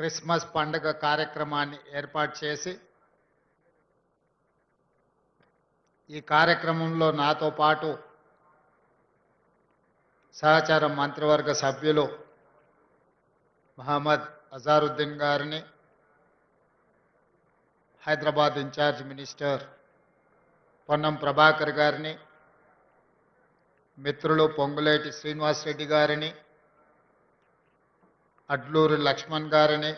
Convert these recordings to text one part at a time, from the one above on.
Christmas పండుగ కార్యక్రమాన్ని ఏర్పాటు చేసి ఈ కార్యక్రమంలో నాతో పాటు సహచార మంత్రివర్గ సభ్యులు మహమ్మద్ అజారుద్దీన్ గారిని, హైదరాబాద్ ఇన్ఛార్జ్ మినిస్టర్ పొన్నం ప్రభాకర్ గారిని, మిత్రులు పొంగులేటి శ్రీనివాస్ రెడ్డి గారిని, అడ్లూరి లక్ష్మణ్ గారిని,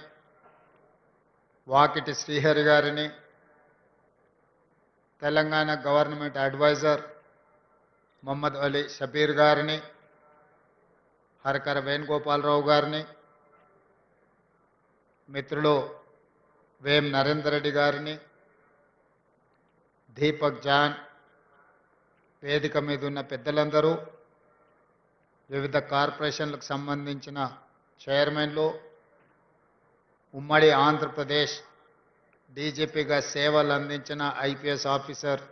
వాకిటి శ్రీహరి గారిని, తెలంగాణ గవర్నమెంట్ అడ్వైజర్ మొహమ్మద్ అలీ షబీర్ గారిని, హరకర వేణుగోపాలరావు గారిని, మిత్రులు వేం నరేందర్ రెడ్డి గారిని, దీపక్ జాన్, వేదిక మీద ఉన్న పెద్దలందరూ, వివిధ కార్పొరేషన్లకు సంబంధించిన చైర్మన్లు, ఉమ్మడి ఆంధ్రప్రదేశ్ డీజీపీగా సేవలు అందించిన ఐపీఎస్ ఆఫీసర్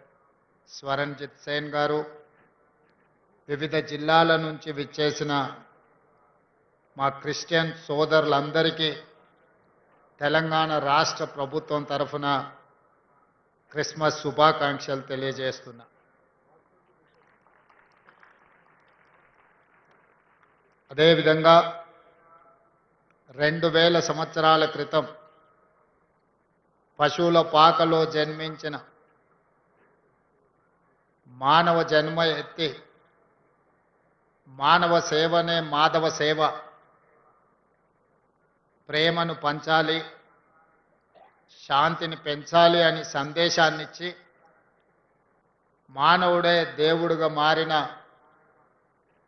స్వరణ్జిత్ సేన్ గారు, వివిధ జిల్లాల నుంచి విచ్చేసిన మా క్రిస్టియన్ సోదరులందరికీ తెలంగాణ రాష్ట్ర ప్రభుత్వం తరఫున క్రిస్మస్ శుభాకాంక్షలు తెలియజేస్తున్నా. అదేవిధంగా 2000 సంవత్సరాల క్రితం పశువుల పాకలో జన్మించిన మానవ జన్మ ఎత్తి మానవ సేవనే మాధవ సేవ, ప్రేమను పంచాలి, శాంతిని పెంచాలి అని సందేశాన్నిచ్చి మానవుడే దేవుడుగా మారిన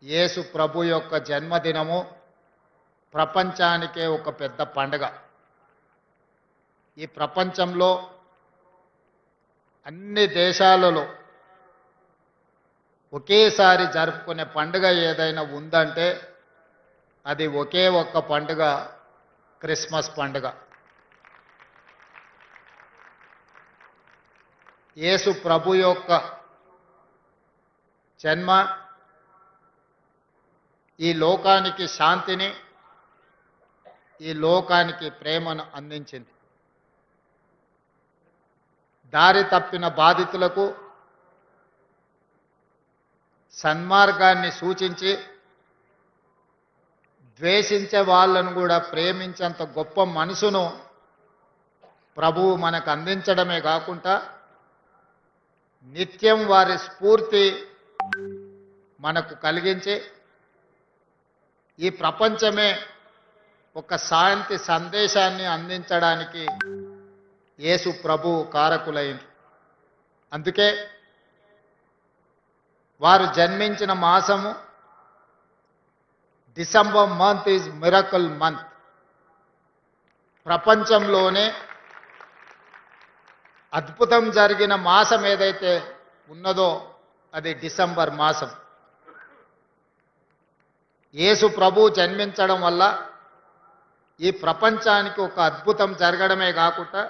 యేసు ప్రభు యొక్క జన్మదినము ప్రపంచానికే ఒక పెద్ద పండుగ. ఈ ప్రపంచంలో అన్ని దేశాలలో ఒకేసారి జరుపుకునే పండుగ ఏదైనా ఉందంటే అది ఒకే ఒక్క పండుగ, క్రిస్మస్ పండుగ. యేసు ప్రభు యొక్క జన్మ ఈ లోకానికి శాంతిని, ఈ లోకానికి ప్రేమను అందించింది. దారి తప్పిన బాధితులకు సన్మార్గాన్ని సూచించి ద్వేషించే వాళ్ళను కూడా ప్రేమించేంత గొప్ప మనసును ప్రభువు మనకు అందించడమే కాకుండా నిత్యం వారి స్ఫూర్తి మనకు కలిగించి ఈ ప్రపంచమే ఒక శాంతి సందేశాన్ని అందించడానికి యేసు ప్రభువు కారకులైంది. అందుకే వారు జన్మించిన మాసము December month is miracle month. ప్రపంచంలోనే అద్భుతం జరిగిన మాసం ఏదైతే ఉన్నదో అది డిసెంబర్ మాసం. యేసు ప్రభు జన్మించడం వల్ల ఈ ప్రపంచానికి ఒక అద్భుతం జరగడమే కాకుండా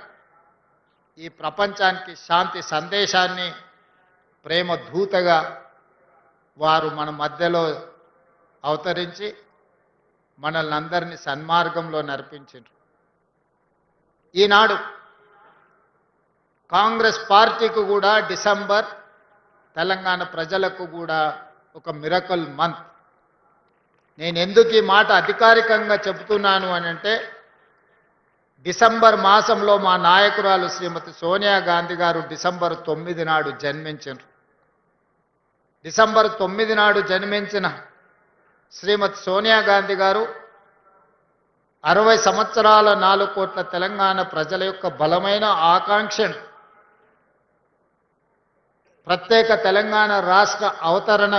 ఈ ప్రపంచానికి శాంతి సందేశాన్ని ప్రేమ దూతగా వారు మన మధ్యలో అవతరించి మనల్ని అందరినీ సన్మార్గంలో నడిపించారు. ఈనాడు కాంగ్రెస్ పార్టీకి కూడా డిసెంబర్ తెలంగాణ ప్రజలకు కూడా ఒక మిరకల్ మంత్. నేను ఎందుకు ఈ మాట అధికారికంగా చెబుతున్నాను అని అంటే, డిసెంబర్ మాసంలో మా నాయకురాలు శ్రీమతి సోనియా గాంధీ గారు డిసెంబర్ 9 నాడు జన్మించారు. డిసెంబర్ 9 నాడు జన్మించిన శ్రీమతి సోనియా గాంధీ గారు 60 సంవత్సరాల 4 కోట్ల తెలంగాణ ప్రజల యొక్క బలమైన ఆకాంక్షను ప్రత్యేక తెలంగాణ రాష్ట్ర అవతరణ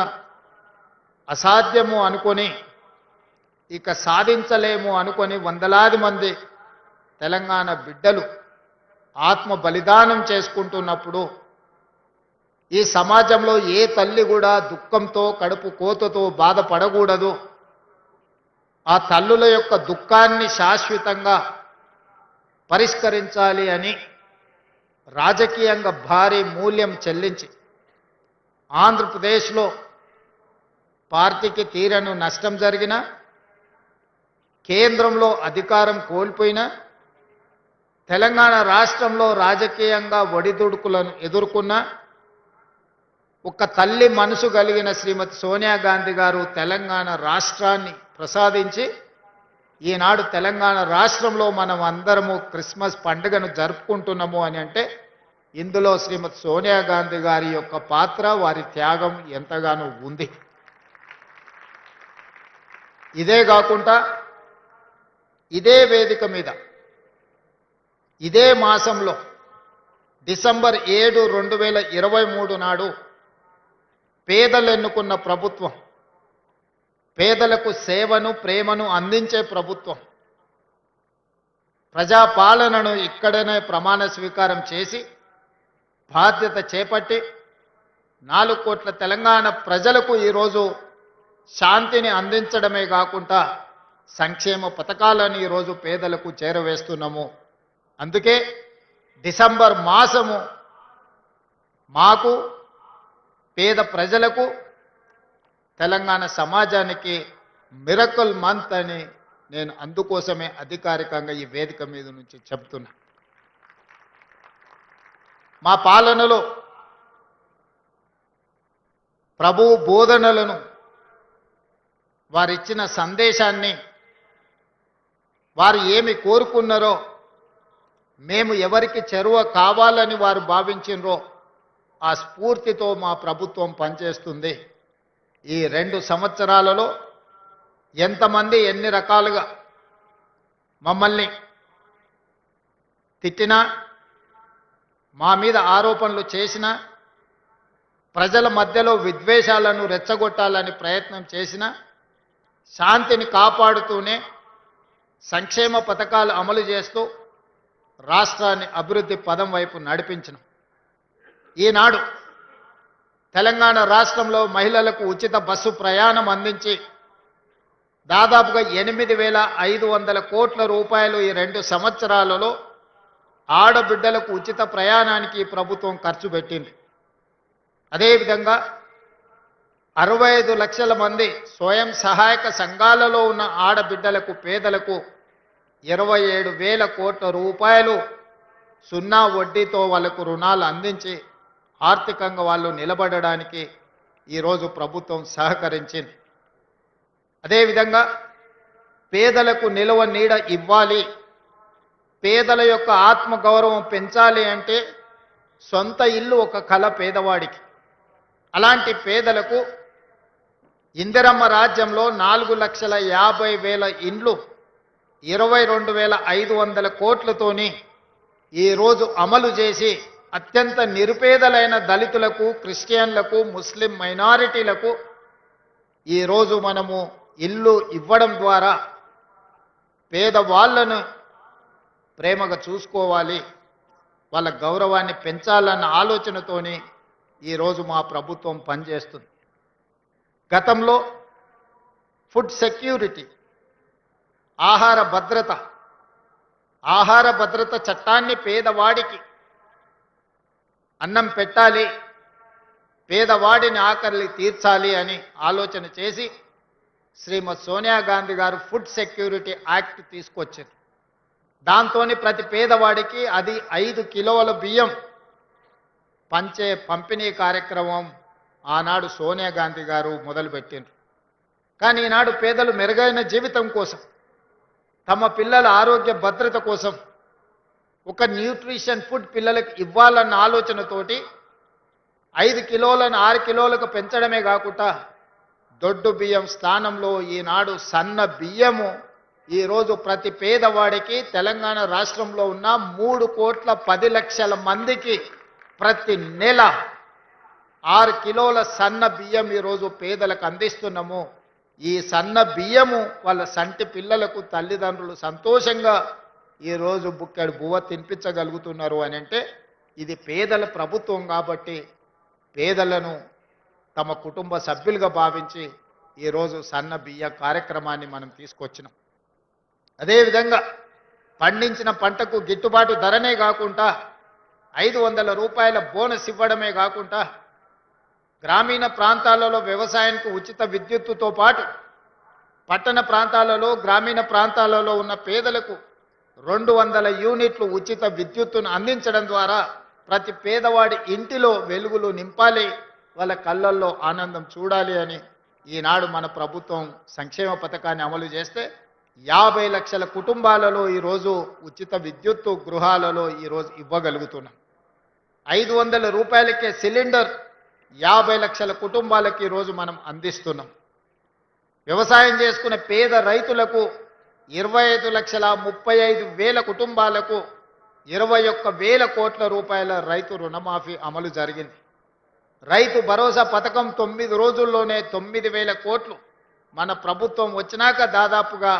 అసాధ్యము అనుకొని, ఇక సాధించలేము అనుకొని వందలాది మంది తెలంగాణ బిడ్డలు ఆత్మ బలిదానం చేసుకుంటున్నప్పుడు ఈ సమాజంలో ఏ తల్లి కూడా దుఃఖంతో కడుపు కోతతో బాధపడకూడదు. ఆ తల్లుల యొక్క దుఃఖాన్ని శాశ్వతంగా పరిష్కరించాలి అని రాజకీయంగా భారీ మూల్యం చెల్లించి ఆంధ్రప్రదేశ్లో పార్టీకి తీరను నష్టం జరిగిన కేంద్రంలో అధికారం కోల్పోయినా తెలంగాణ రాష్ట్రంలో రాజకీయంగా ఒడిదుడుకులను ఎదుర్కొన్న ఒక తల్లి మనసు కలిగిన శ్రీమతి సోనియా గాంధీ గారు తెలంగాణ రాష్ట్రాన్ని ప్రసాదించి ఈనాడు తెలంగాణ రాష్ట్రంలో మనం అందరము క్రిస్మస్ పండుగను జరుపుకుంటున్నాము అని అంటే ఇందులో శ్రీమతి సోనియా గాంధీ గారి యొక్క పాత్ర, వారి త్యాగం ఎంతగానో ఉంది. ఇదే కాకుండా ఇదే వేదిక మీద ఇదే మాసంలో డిసెంబర్ 7, 2023 నాడు పేదలు ఎన్నుకున్న ప్రభుత్వం, పేదలకు సేవను ప్రేమను అందించే ప్రభుత్వం, ప్రజాపాలనను ఇక్కడనే ప్రమాణ స్వీకారం చేసి బాధ్యత చేపట్టి 4 కోట్ల తెలంగాణ ప్రజలకు ఈరోజు శాంతిని అందించడమే కాకుండా సంక్షేమ పథకాలను ఈరోజు పేదలకు చేరవేస్తున్నాము. అందుకే డిసెంబర్ మాసము మాకు, పేద ప్రజలకు, తెలంగాణ సమాజానికి మిరకల్ మంత్ అని నేను అందుకోసమే అధికారికంగా ఈ వేదిక మీద నుంచి చెప్తున్నా. మా పాలనలో ప్రభు బోధనలను, వారిచ్చిన సందేశాన్ని, వారు ఏమి కోరుకున్నారో, మేము ఎవరికి చెరువ కావాలని వారు భావించినరో ఆ స్ఫూర్తితో మా ప్రభుత్వం పనిచేస్తుంది. ఈ 2 సంవత్సరాలలో ఎంతమంది ఎన్ని రకాలుగా మమ్మల్ని తిట్టినా, మా మీద ఆరోపణలు చేసినా, ప్రజల మధ్యలో విద్వేషాలను రెచ్చగొట్టాలని ప్రయత్నం చేసినా శాంతిని కాపాడుతూనే సంక్షేమ పథకాలు అమలు చేస్తూ రాష్ట్రాన్ని అభివృద్ధి పదం వైపు నడిపించను. ఈనాడు తెలంగాణ రాష్ట్రంలో మహిళలకు ఉచిత బస్సు ప్రయాణం అందించి దాదాపుగా 8,500 కోట్ల రూపాయలు ఈ 2 సంవత్సరాలలో ఆడబిడ్డలకు ఉచిత ప్రయాణానికి ఈ ప్రభుత్వం ఖర్చు పెట్టింది. అదేవిధంగా 65 లక్షల మంది స్వయం సహాయక సంఘాలలో ఉన్న ఆడబిడ్డలకు, పేదలకు 27,000 కోట్ల రూపాయలు సున్నా వడ్డీతో వాళ్లకు రుణాలు అందించి ఆర్థికంగా వాళ్ళు నిలబడడానికి ఈరోజు ప్రభుత్వం సహకరించింది. అదేవిధంగా పేదలకు నిలువ నీడ ఇవ్వాలి, పేదల యొక్క ఆత్మగౌరవం పెంచాలి అంటే సొంత ఇల్లు ఒక కల పేదవాడికి. అలాంటి పేదలకు ఇందిరమ్మ రాజ్యంలో 4,50,000 ఇండ్లు 22,500 కోట్లతోని ఈరోజు అమలు చేసి అత్యంత నిరుపేదలైన దళితులకు, క్రిస్టియన్లకు, ముస్లిం మైనారిటీలకు ఈరోజు మనము ఇల్లు ఇవ్వడం ద్వారా పేదవాళ్లను ప్రేమగా చూసుకోవాలి, వాళ్ళ గౌరవాన్ని పెంచాలన్న ఆలోచనతోని ఈరోజు మా ప్రభుత్వం పనిచేస్తుంది. గతంలో ఫుడ్ సెక్యూరిటీ, ఆహార భద్రత చట్టాన్ని పేదవాడికి అన్నం పెట్టాలి, పేదవాడిని ఆకలి తీర్చాలి అని ఆలోచన చేసి శ్రీమతి సోనియా గాంధీ గారు ఫుడ్ సెక్యూరిటీ యాక్ట్ తీసుకొచ్చారు. దాంతోని ప్రతి పేదవాడికి అది 5 కిలోల బియ్యం పంచే పంపిణీ కార్యక్రమం ఆనాడు సోనియా గాంధీ గారు మొదలుపెట్టిండ్రు. కానీ ఈనాడు పేదలు మెరుగైన జీవితం కోసం, తమ పిల్లల ఆరోగ్య భద్రత కోసం ఒక న్యూట్రిషన్ ఫుడ్ పిల్లలకు ఇవ్వాలన్న ఆలోచనతోటి 5 కిలోలను 6 కిలోలకు పెంచడమే కాకుండా దొడ్డు బియ్యం స్థానంలో ఈనాడు సన్న బియ్యము ఈరోజు ప్రతి పేదవాడికి తెలంగాణ రాష్ట్రంలో ఉన్న 3,10,00,000 మందికి ప్రతి నెల 6 కిలోల సన్న బియ్యం ఈరోజు పేదలకు అందిస్తున్నాము. ఈ సన్న బియ్యము వాళ్ళ సంటి పిల్లలకు తల్లిదండ్రులు సంతోషంగా ఈరోజు బుక్కెడు బువ్వ తినిపించగలుగుతున్నారు అని అంటే ఇది పేదల ప్రభుత్వం కాబట్టి పేదలను తమ కుటుంబ సభ్యులుగా భావించి ఈరోజు సన్న బియ్య కార్యక్రమాన్ని మనం తీసుకొచ్చినాం. అదేవిధంగా పండించిన పంటకు గిట్టుబాటు ధరనే కాకుండా 500 రూపాయల బోనస్ ఇవ్వడమే కాకుండా గ్రామీణ ప్రాంతాలలో వ్యవసాయానికి ఉచిత విద్యుత్తుతో పాటు పట్టణ ప్రాంతాలలో గ్రామీణ ప్రాంతాలలో ఉన్న పేదలకు 200 యూనిట్లు ఉచిత విద్యుత్తును అందించడం ద్వారా ప్రతి పేదవాడి ఇంటిలో వెలుగులు నింపాలి, వాళ్ళ కళ్ళల్లో ఆనందం చూడాలి అని ఈనాడు మన ప్రభుత్వం సంక్షేమ పథకాన్ని అమలు చేస్తే 50 లక్షల కుటుంబాలలో ఈరోజు ఉచిత విద్యుత్తు గృహాలలో ఈరోజు ఇవ్వగలుగుతున్నాం. 500 రూపాయలకే సిలిండర్ 50 లక్షల కుటుంబాలకు ఈరోజు మనం అందిస్తున్నాం. వ్యవసాయం చేసుకునే పేద రైతులకు 25,35,000 కుటుంబాలకు 21,000 కోట్ల రూపాయల రైతు రుణమాఫీ అమలు జరిగింది. రైతు భరోసా పథకం 9 రోజుల్లోనే 9,000 కోట్లు మన ప్రభుత్వం వచ్చినాక దాదాపుగా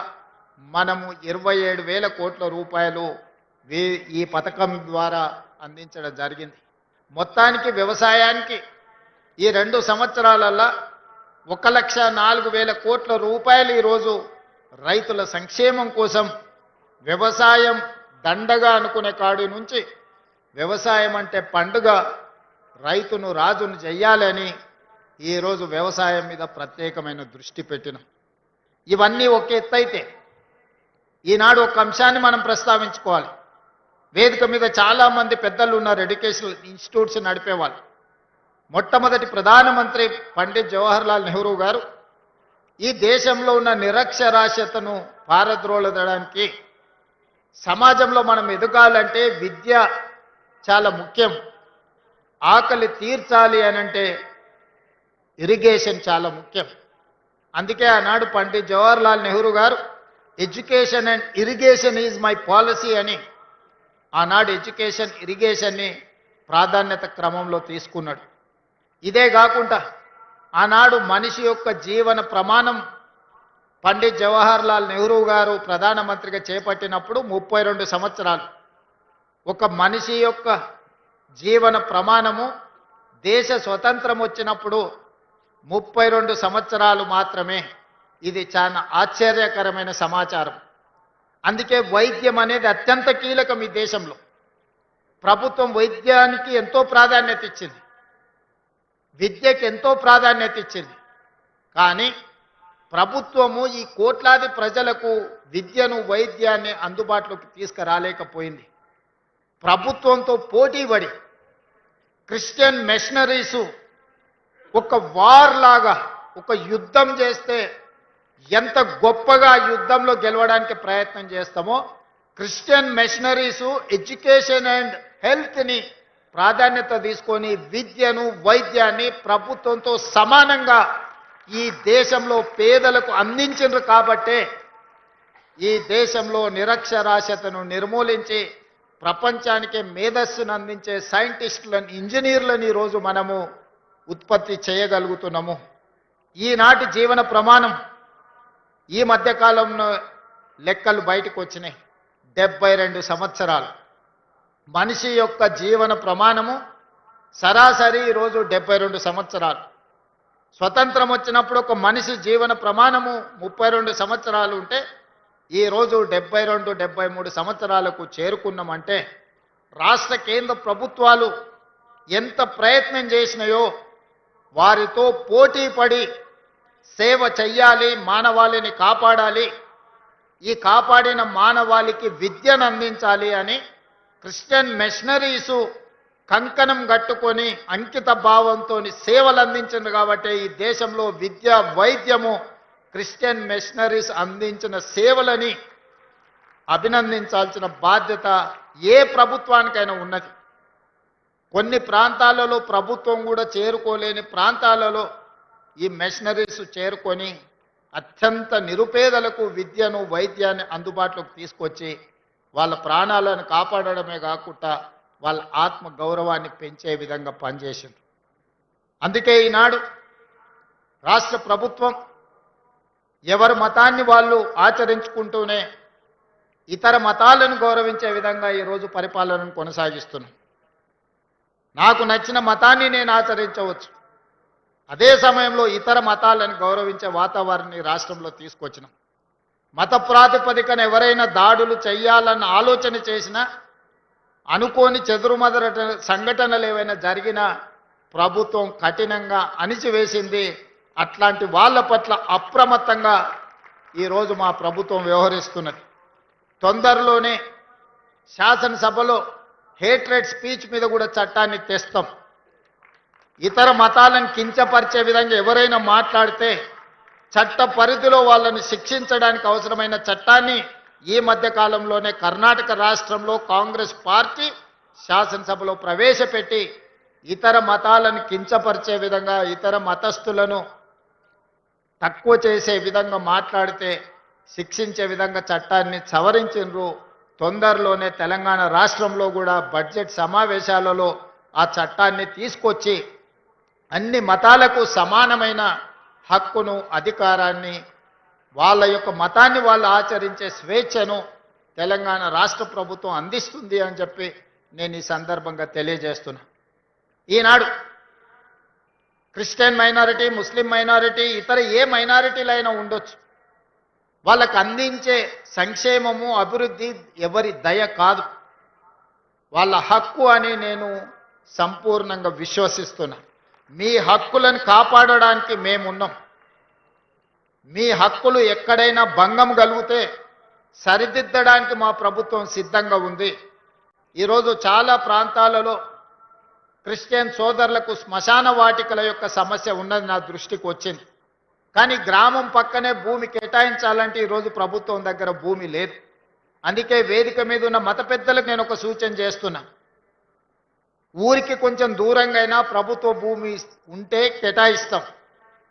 మనము 27,000 కోట్ల రూపాయలు ఈ పథకం ద్వారా అందించడం జరిగింది. మొత్తానికి వ్యవసాయానికి ఈ 2 సంవత్సరాలలో 1,04,000 కోట్ల రూపాయలు ఈరోజు రైతుల సంక్షేమం కోసం వ్యవసాయం దండగా అనుకునే కాడి నుంచి వ్యవసాయం అంటే పండుగ, రైతును రాజును చెయ్యాలని ఈరోజు వ్యవసాయం మీద ప్రత్యేకమైన దృష్టి పెట్టినాం. ఇవన్నీ ఒక ఎత్తైతే ఈనాడు ఒక అంశాన్ని మనం ప్రస్తావించుకోవాలి. వేదిక మీద చాలామంది పెద్దలు ఉన్నారు, ఎడ్యుకేషనల్ ఇన్స్టిట్యూట్స్ నడిపేవాళ్ళు. మొట్టమొదటి ప్రధానమంత్రి పండిత్ జవహర్లాల్ నెహ్రూ గారు ఈ దేశంలో ఉన్న నిరక్షరాస్యతను పారద్రోలడానికి, సమాజంలో మనం ఎదగాలంటే విద్య చాలా ముఖ్యం, ఆకలి తీర్చాలి అనంటే ఇరిగేషన్ చాలా ముఖ్యం. అందుకే ఆనాడు పండిత్ జవహర్లాల్ నెహ్రూ గారు education and irrigation is my policy అని ఆనాడు ఎడ్యుకేషన్ ఇరిగేషన్ని ప్రాధాన్యత క్రమంలో తీసుకున్నాడు. ఇదే కాకుండా ఆనాడు మనిషి యొక్క జీవన ప్రమాణం పండిత్ జవహర్లాల్ నెహ్రూ గారు ప్రధానమంత్రిగా చేపట్టినప్పుడు 32 సంవత్సరాలు. ఒక మనిషి యొక్క జీవన ప్రమాణము దేశ స్వతంత్రం వచ్చినప్పుడు 32 సంవత్సరాలు మాత్రమే. ఇది చాలా ఆశ్చర్యకరమైన సమాచారం. అందుకే వైద్యం అనేది అత్యంత కీలకం ఈ దేశంలో. ప్రభుత్వం వైద్యానికి ఎంతో ప్రాధాన్యత ఇచ్చింది, విద్యకి ఎంతో ప్రాధాన్యత ఇచ్చింది. కానీ ప్రభుత్వము ఈ కోట్లాది ప్రజలకు విద్యను వైద్యాన్ని అందుబాటులోకి తీసుకురాలేకపోయింది. ప్రభుత్వంతో పోటీపడి క్రిస్టియన్ మిషనరీసు ఒక వార్ లాగా ఒక యుద్ధం చేస్తే ఎంత గొప్పగా యుద్ధంలో గెలవడానికి ప్రయత్నం చేస్తామో, క్రిస్టియన్ మిషనరీసు ఎడ్యుకేషన్ అండ్ హెల్త్ని ప్రాధాన్యత తీసుకొని విద్యను వైద్యాన్ని ప్రభుత్వంతో సమానంగా ఈ దేశంలో పేదలకు అందించారు. కాబట్టే ఈ దేశంలో నిరక్షరాస్యతను నిర్మూలించి ప్రపంచానికే మేధస్సును అందించే సైంటిస్టులను, ఇంజనీర్లను ఈరోజు మనము ఉత్పత్తి చేయగలుగుతున్నాము. ఈనాటి జీవన ప్రమాణం ఈ మధ్యకాలంలో లెక్కలు బయటకు వచ్చినాయి. 72 సంవత్సరాలు మనిషి యొక్క జీవన ప్రమాణము సరాసరి ఈరోజు 72 సంవత్సరాలు. స్వతంత్రం వచ్చినప్పుడు ఒక మనిషి జీవన ప్రమాణము 32 సంవత్సరాలు ఉంటే ఈరోజు 72-73 సంవత్సరాలకు చేరుకున్నామంటే రాష్ట్ర కేంద్ర ప్రభుత్వాలు ఎంత ప్రయత్నం చేసినాయో వారితో పోటీ పడి సేవ చెయ్యాలి, మానవాళిని కాపాడాలి, ఈ కాపాడిన మానవాళికి విద్యను అందించాలి అని క్రిస్టియన్ మిషనరీసు కంకణం కట్టుకొని అంకిత భావంతో సేవలు అందించింది. కాబట్టి ఈ దేశంలో విద్య వైద్యము క్రిస్టియన్ మిషనరీస్ అందించిన సేవలని అభినందించాల్సిన బాధ్యత ఏ ప్రభుత్వానికైనా ఉన్నది. కొన్ని ప్రాంతాలలో ప్రభుత్వం కూడా చేరుకోలేని ప్రాంతాలలో ఈ మిషనరీస్ చేరుకొని అత్యంత నిరుపేదలకు విద్యను వైద్యాన్ని అందుబాటులోకి తీసుకొచ్చి వాళ్ళ ప్రాణాలను కాపాడడమే కాకుండా వాళ్ళ ఆత్మ గౌరవాన్ని పెంచే విధంగా పనిచేసింది. అందుకే ఈనాడు రాష్ట్ర ప్రభుత్వం ఎవరి మతాన్ని వాళ్ళు ఆచరించుకుంటూనే ఇతర మతాలను గౌరవించే విధంగా ఈరోజు పరిపాలనను కొనసాగిస్తున్నాం. నాకు నచ్చిన మతాన్ని నేను ఆచరించవచ్చు, అదే సమయంలో ఇతర మతాలను గౌరవించే వాతావరణాన్ని రాష్ట్రంలో తీసుకొచ్చినాం. మత ప్రాతిపదికన ఎవరైనా దాడులు చేయాలన్న ఆలోచన చేసినా, అనుకోని చెదురుమదర సంఘటనలు ఏవైనా జరిగినా ప్రభుత్వం కఠినంగా అణిచివేసింది. అట్లాంటి వాళ్ళ పట్ల అప్రమత్తంగా ఈరోజు మా ప్రభుత్వం వ్యవహరిస్తున్నది. తొందరలోనే శాసనసభలో హేట్రెడ్ స్పీచ్ మీద కూడా చట్టాన్ని తెస్తాం. ఇతర మతాలను కించపరిచే విధంగా ఎవరైనా మాట్లాడితే చట్ట పరిధిలో వాళ్ళని శిక్షించడానికి అవసరమైన చట్టాన్ని ఈ మధ్య కాలంలోనే కర్ణాటక రాష్ట్రంలో కాంగ్రెస్ పార్టీ శాసనసభలో ప్రవేశపెట్టి ఇతర మతాలను కించపరిచే విధంగా ఇతర మతస్థులను తక్కువ చేసే విధంగా మాట్లాడితే శిక్షించే విధంగా చట్టాన్ని సవరించిండ్రు. తొందరలోనే తెలంగాణ రాష్ట్రంలో కూడా బడ్జెట్ సమావేశాలలో ఆ చట్టాన్ని తీసుకొచ్చి అన్ని మతాలకు సమానమైన హక్కును అధికారాన్ని వాళ్ళ యొక్క మతాన్ని వాళ్ళు ఆచరించే స్వేచ్ఛను తెలంగాణ రాష్ట్ర ప్రభుత్వం అందిస్తుంది అని చెప్పి నేను ఈ సందర్భంగా తెలియజేస్తున్నా. ఈనాడు క్రిస్టియన్ మైనారిటీ, ముస్లిం మైనారిటీ, ఇతర ఏ మైనారిటీలైనా ఉండొచ్చు, వాళ్ళకు అందించే సంక్షేమము అభివృద్ధి ఎవరి దయ కాదు, వాళ్ళ హక్కు అని నేను సంపూర్ణంగా విశ్వసిస్తున్నా. మీ హక్కులను కాపాడడానికి మేమున్నాం. మీ హక్కులు ఎక్కడైనా భంగం కలిగితే సరిదిద్దడానికి మా ప్రభుత్వం సిద్ధంగా ఉంది. ఈరోజు చాలా ప్రాంతాలలో క్రిస్టియన్ సోదరులకు శ్మశాన వాటికల యొక్క సమస్య ఉన్నది నా దృష్టికి వచ్చింది. కానీ గ్రామం పక్కనే భూమి కేటాయించాలంటే ఈరోజు ప్రభుత్వం దగ్గర భూమి లేదు. అందుకే వేదిక మీద ఉన్న మత పెద్దలకు నేను ఒక సూచన చేస్తున్నా. ఊరికి కొంచెం దూరంగా అయినా ప్రభుత్వ భూమి ఉంటే కేటాయిస్తాం,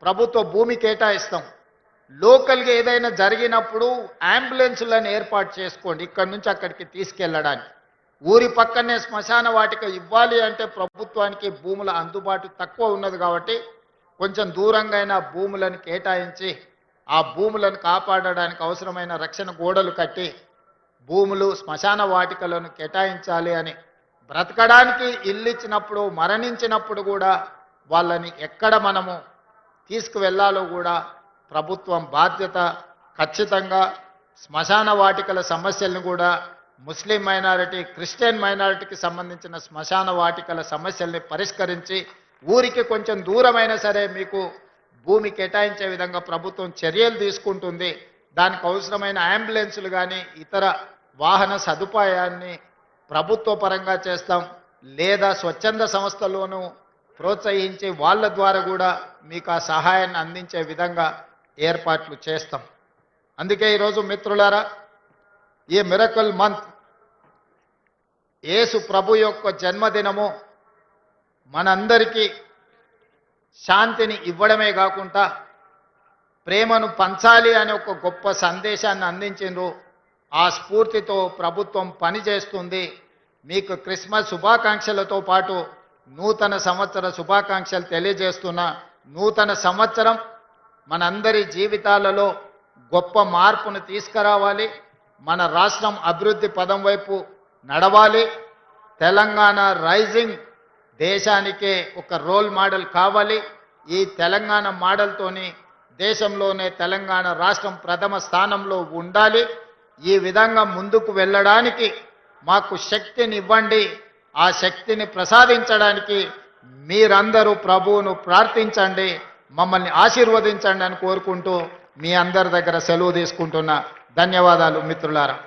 ప్రభుత్వ భూమి కేటాయిస్తాం. లోకల్గా ఏదైనా జరిగినప్పుడు అంబులెన్సులను ఏర్పాటు చేసుకోండి ఇక్కడి నుంచి అక్కడికి తీసుకెళ్ళడానికి. ఊరి పక్కనే శ్మశాన వాటిక ఇవ్వాలి అంటే ప్రభుత్వానికి భూముల అందుబాటు తక్కువ ఉన్నది కాబట్టి కొంచెం దూరంగా అయినా భూములను కేటాయించి ఆ భూములను కాపాడడానికి అవసరమైన రక్షణ గోడలు కట్టి భూములు శ్మశాన వాటికలను కేటాయించాలి అని, బ్రతకడానికి ఇల్లు ఇచ్చినప్పుడు మరణించినప్పుడు కూడా వాళ్ళని ఎక్కడ మనము తీసుకువెళ్ళాలో కూడా ప్రభుత్వం బాధ్యత ఖచ్చితంగా శ్మశాన వాటికల సమస్యలను కూడా ముస్లిం మైనారిటీ, క్రిస్టియన్ మైనారిటీకి సంబంధించిన శ్మశాన వాటికల సమస్యల్ని పరిష్కరించి ఊరికి కొంచెం దూరమైనా సరే మీకు భూమి కేటాయించే విధంగా ప్రభుత్వం చర్యలు తీసుకుంటుంది. దానికి అవసరమైన అంబులెన్సులు కానీ ఇతర వాహన సదుపాయాన్ని ప్రభుత్వ పరంగా చేస్తాం, లేదా స్వచ్ఛంద సంస్థలోనూ ప్రోత్సహించి వాళ్ళ ద్వారా కూడా మీకు ఆ సహాయాన్ని అందించే విధంగా ఏర్పాట్లు చేస్తాం. అందుకే ఈరోజు మిత్రులారా, ఈ మిరకల్ మంత్ యేసు ప్రభు యొక్క జన్మదినము మనందరికీ శాంతిని ఇవ్వడమే కాకుండా ప్రేమను పంచాలి అనే ఒక గొప్ప సందేశాన్ని అందించిండ్రు. ఆ స్ఫూర్తితో ప్రభుత్వం పనిచేస్తుంది. మీకు క్రిస్మస్ శుభాకాంక్షలతో పాటు నూతన సంవత్సర శుభాకాంక్షలు తెలియజేస్తున్నా. నూతన సంవత్సరం మనందరి జీవితాలలో గొప్ప మార్పును తీసుకురావాలి. మన రాష్ట్రం అభివృద్ధి పదం వైపు నడవాలి. తెలంగాణ రైజింగ్ దేశానికే ఒక రోల్ మోడల్ కావాలి. ఈ తెలంగాణ మోడల్తోని దేశంలోనే తెలంగాణ రాష్ట్రం ప్రథమ స్థానంలో ఉండాలి. ఈ విధంగా ముందుకు వెళ్ళడానికి మాకు శక్తిని ఇవ్వండి. ఆ శక్తిని ప్రసాదించడానికి మీరందరూ ప్రభువును ప్రార్థించండి, మమ్మల్ని ఆశీర్వదించండి అని కోరుకుంటూ మీ అందరి దగ్గర సెలవు తీసుకుంటున్నా. ధన్యవాదాలు మిత్రులారా.